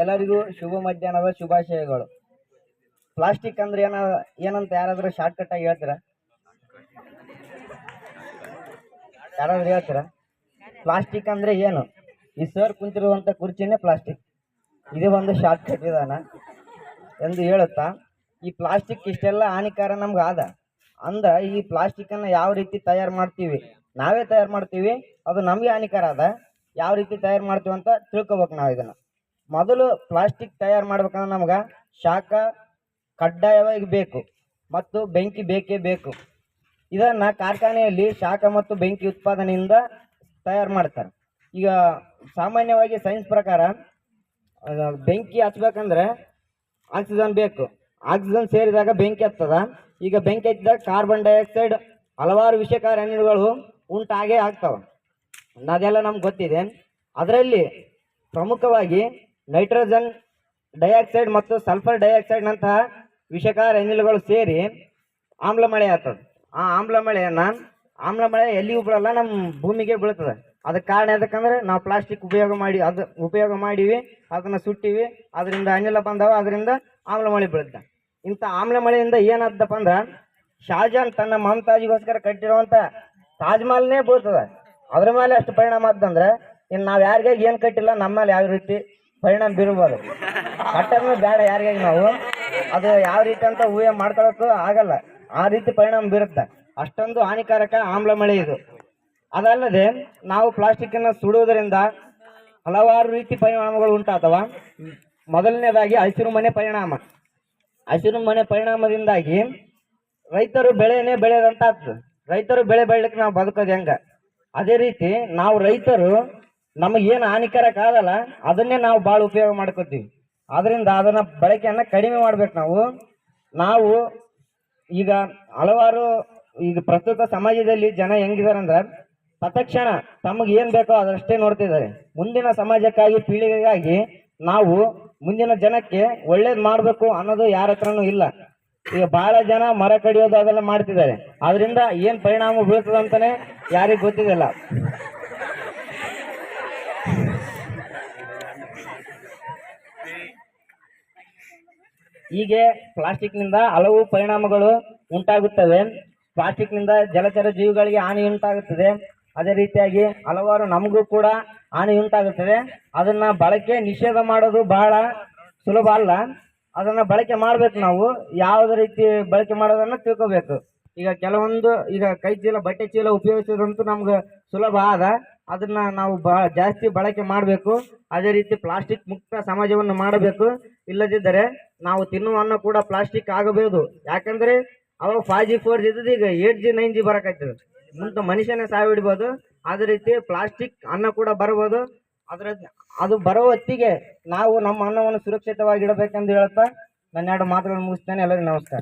ಎಲ್ಲರಿಗೂ ಶುಭ ಮಧ್ಯಾಹ್ನದ ಶುಭಾಶಯಗಳು. ಪ್ಲಾಸ್ಟಿಕ್ ಅಂದ್ರೆ ಏನಂತ ಯಾರಾದರೂ ಶಾರ್ಟ್ ಕಟ್ ಆಗಿ ಹೇಳ್ತೀರಾ? ಯಾರಾದ್ರೂ ಹೇಳ್ತೀರಾ? ಪ್ಲಾಸ್ಟಿಕ್ ಅಂದ್ರೆ ಏನು? ಈ ಸರ್ ಕುಂತಿರುವಂತ ಕುರ್ಚಿನೇ ಪ್ಲಾಸ್ಟಿಕ್. ಇದೇ ಒಂದು ಶಾರ್ಟ್ ಕಟ್ ವಿಧಾನ ಎಂದು ಹೇಳುತ್ತಾ, ಈ ಪ್ಲಾಸ್ಟಿಕ್ ಇಷ್ಟೆಲ್ಲ ಹಾನಿಕಾರ ನಮ್ಗೆ ಆದ ಅಂದ್ರೆ ಈ ಪ್ಲಾಸ್ಟಿಕ್ ಅನ್ನ ಯಾವ ರೀತಿ ತಯಾರು ಮಾಡ್ತೀವಿ? ನಾವೇ ತಯಾರು ಮಾಡ್ತೀವಿ, ಅದು ನಮ್ಗೆ ಹಾನಿಕಾರ ಅದ. ಯಾವ ರೀತಿ ತಯಾರು ಮಾಡ್ತೀವಿ ಅಂತ ತಿಳ್ಕೊಬೇಕು. ನಾವು ಇದನ್ನ ಮೊದಲು ಪ್ಲಾಸ್ಟಿಕ್ ತಯಾರು ಮಾಡ್ಬೇಕಂದ್ರೆ ನಮ್ಗೆ ಶಾಖ ಕಡ್ಡಾಯವಾಗಿ ಬೇಕು ಮತ್ತು ಬೆಂಕಿ ಬೇಕೇ ಬೇಕು. ಇದನ್ನ ಕಾರ್ಖಾನೆಯಲ್ಲಿ ಶಾಖ ಮತ್ತು ಬೆಂಕಿ ಉತ್ಪಾದನೆಯಿಂದ ತಯಾರು ಮಾಡ್ತಾರೆ. ಈಗ ಸಾಮಾನ್ಯವಾಗಿ ಸೈನ್ಸ್ ಪ್ರಕಾರ ಬೆಂಕಿ ಹಚ್ಬೇಕಂದ್ರೆ ಆಕ್ಸಿಜನ್ ಬೇಕು. ಆಕ್ಸಿಜನ್ ಸೇರಿದಾಗ ಬೆಂಕಿ ಹತ್ತದ. ಈಗ ಬೆಂಕಿ ಹಚ್ಚಿದಾಗ ಕಾರ್ಬನ್ ಡೈಆಕ್ಸೈಡ್ ಹಲವಾರು ವಿಷಕಾರಿ ಅನಿಲಗಳು ಉಂಟಾಗೇ ಆಗ್ತಾವ. ಅದೆಲ್ಲ ನಮ್ಗೆ ಗೊತ್ತಿದೆ. ಅದರಲ್ಲಿ ಪ್ರಮುಖವಾಗಿ ನೈಟ್ರೋಜನ್ ಡೈಆಕ್ಸೈಡ್ ಮತ್ತು ಸಲ್ಫರ್ ಡೈಆಕ್ಸೈಡ್ ನಂತಹ ವಿಷಕಾರಿ ಅನಿಲಗಳು ಸೇರಿ ಆಮ್ಲ ಮಳೆ ಆಗ್ತದೆ. ಆ ಆಮ್ಲ ಮಳೆ ಎಲ್ಲಿಗೂ ಬೀಳಲ್ಲ, ನಮ್ಮ ಭೂಮಿಗೆ ಬೀಳ್ತದೆ. ಅದಕ್ಕೆ ಕಾರಣ ಯಾಕಂದ್ರೆ ನಾವು ಪ್ಲಾಸ್ಟಿಕ್ ಉಪಯೋಗ ಮಾಡಿವಿ, ಅದನ್ನ ಸುಟ್ಟಿವಿ, ಅದರಿಂದ ಅನಿಲ ಬಂದವ, ಅದರಿಂದ ಆಮ್ಲ ಮಳೆ ಬೀಳುತ್ತೆ. ಇಂಥ ಆಮ್ಲ ಮಳೆಯಿಂದ ಏನಾದಪ್ಪ ಅಂದ್ರೆ ಶಾಜಾನ್ ತನ್ನ ಮಮತಾಜಿಗೋಸ್ಕರ ಕಟ್ಟಿರುವಂತ ತಾಜ್ ಮಹಲ್ನೇ ಬೀಳ್ತದೆ. ಅದ್ರ ಮೇಲೆ ಅಷ್ಟು ಪರಿಣಾಮ ಆದಂದ್ರೆ ಇನ್ನು ನಾವು ಯಾರಿಗಾಗಿ ಏನು ಕಟ್ಟಿಲ್ಲ, ನಮ್ಮ ಮೇಲೆ ಯಾವ ರೀತಿ ಪರಿಣಾಮ ಬೀರ್ಬೋದು. ಕಟ್ಟೋದು ಬೇಡ ಯಾರಿಗಾಗಿ. ನಾವು ಅದು ಯಾವ ರೀತಿ ಅಂತ ಊಹೆ ಮಾಡ್ಕೊಳ್ಳೋಕ್ಕೂ ಆಗಲ್ಲ. ಆ ರೀತಿ ಪರಿಣಾಮ ಬೀರುತ್ತೆ. ಅಷ್ಟೊಂದು ಹಾನಿಕಾರಕ ಆಮ್ಲ ಮಳೆ ಇದು. ಅದಲ್ಲದೆ ನಾವು ಪ್ಲಾಸ್ಟಿಕ್ ಅನ್ನು ಸುಡುವುದರಿಂದ ಹಲವಾರು ರೀತಿ ಪರಿಣಾಮಗಳು ಉಂಟಾಗ್ತವ. ಮೊದಲನೇದಾಗಿ ಹಸಿರು ಮನೆ ಪರಿಣಾಮ. ಹಸಿರು ಮನೆ ಪರಿಣಾಮದಿಂದಾಗಿ ರೈತರು ಬೆಳೆನೇ ಬೆಳೆದಂತಾಗ್ತದೆ. ರೈತರು ಬೆಳೆ ಬೆಳಲಿಕ್ಕೆ ನಾವು ಬದುಕೋದು ಹೆಂಗ? ಅದೇ ರೀತಿ ನಾವು ರೈತರು ನಮಗೇನು ಹಾನಿಕಾರಕ ಆಗಲ್ಲ ಅದನ್ನೇ ನಾವು ಭಾಳ ಉಪಯೋಗ ಮಾಡ್ಕೋತೀವಿ. ಅದರಿಂದ ಅದನ್ನ ಬಳಕೆಯನ್ನ ಕಡಿಮೆ ಮಾಡ್ಬೇಕು. ನಾವು ಈಗ ಹಲವಾರು ಈಗ ಪ್ರಸ್ತುತ ಸಮಾಜದಲ್ಲಿ ಜನ ಹೆಂಗಿದಾರೆ ಅಂದ್ರೆ ತತ್ಕ್ಷಣ ತಮಗೆ ಏನ್ ಬೇಕೋ ಅದರಷ್ಟೇ ನೋಡ್ತಿದ್ದಾರೆ. ಮುಂದಿನ ಸಮಾಜಕ್ಕಾಗಿ ಪೀಳಿಗೆಗಾಗಿ ನಾವು ಮುಂದಿನ ಜನಕ್ಕೆ ಒಳ್ಳೇದು ಮಾಡಬೇಕು ಅನ್ನೋದು ಯಾರ ಹತ್ರನೂ ಇಲ್ಲ. ಈಗ ಬಹಳ ಜನ ಮರ ಕಡಿಯೋದು ಅದೆಲ್ಲ ಮಾಡ್ತಿದ್ದಾರೆ. ಅದರಿಂದ ಏನ್ ಪರಿಣಾಮ ಬೀಳ್ತದೆ ಅಂತಾನೆ ಯಾರಿಗೂ ಗೊತ್ತಿದೆಲ್ಲ. ಹೀಗೆ ಪ್ಲಾಸ್ಟಿಕ್ನಿಂದ ಹಲವು ಪರಿಣಾಮಗಳು ಉಂಟಾಗುತ್ತವೆ. ಪ್ಲಾಸ್ಟಿಕ್ನಿಂದ ಜಲಚರ ಜೀವಿಗಳಿಗೆ ಹಾನಿ ಉಂಟಾಗುತ್ತದೆ. ಅದೇ ರೀತಿಯಾಗಿ ಹಲವಾರು ನಮಗೂ ಕೂಡ ಹಾನಿ ಉಂಟಾಗುತ್ತದೆ. ಅದನ್ನ ಬಳಕೆ ನಿಷೇಧ ಮಾಡೋದು ಬಹಳ ಸುಲಭ ಅಲ್ಲ. ಅದನ್ನ ಬಳಕೆ ಮಾಡ್ಬೇಕು. ನಾವು ಯಾವುದೇ ರೀತಿ ಬಳಕೆ ಮಾಡೋದನ್ನ ತಿಳ್ಕೋಬೇಕು. ಈಗ ಕೆಲವೊಂದು ಈಗ ಕೈ ಚೀಲ, ಬಟ್ಟೆ ಚೀಲ ಉಪಯೋಗಿಸೋದಂತೂ ನಮ್ಗೆ ಸುಲಭ ಆದ. ಅದನ್ನ ನಾವು ಜಾಸ್ತಿ ಬಳಕೆ ಮಾಡಬೇಕು. ಅದೇ ರೀತಿ ಪ್ಲಾಸ್ಟಿಕ್ ಮುಕ್ತ ಸಮಾಜವನ್ನು ಮಾಡಬೇಕು. ಇಲ್ಲದಿದ್ದರೆ ನಾವು ತಿನ್ನುವ ಅನ್ನ ಕೂಡ ಪ್ಲಾಸ್ಟಿಕ್ ಆಗಬಹುದು. ಯಾಕಂದ್ರೆ ಅವಾಗ 5G 4G ಇದ್ದದ್ದು ಈಗ 8G 9G ಬರಕಾಯ್ತದೆ. ಮುಂದೆ ಮನುಷ್ಯನೇ ಸಾವಿಡ್ಬೋದು. ಅದೇ ರೀತಿ ಪ್ಲಾಸ್ಟಿಕ್ ಅನ್ನ ಕೂಡ ಬರ್ಬೋದು. ಅದು ಬರೋ ಹೊತ್ತಿಗೆ ನಾವು ನಮ್ಮ ಅನ್ನವನ್ನು ಸುರಕ್ಷಿತವಾಗಿ ಇಡಬೇಕೆಂದು ಹೇಳ್ತಾ ನನ್ನ 2 ಮಾತುಗಳನ್ನು ಮುಗಿಸ್ತೇನೆ. ಎಲ್ಲರಿಗೂ ನಮಸ್ಕಾರ.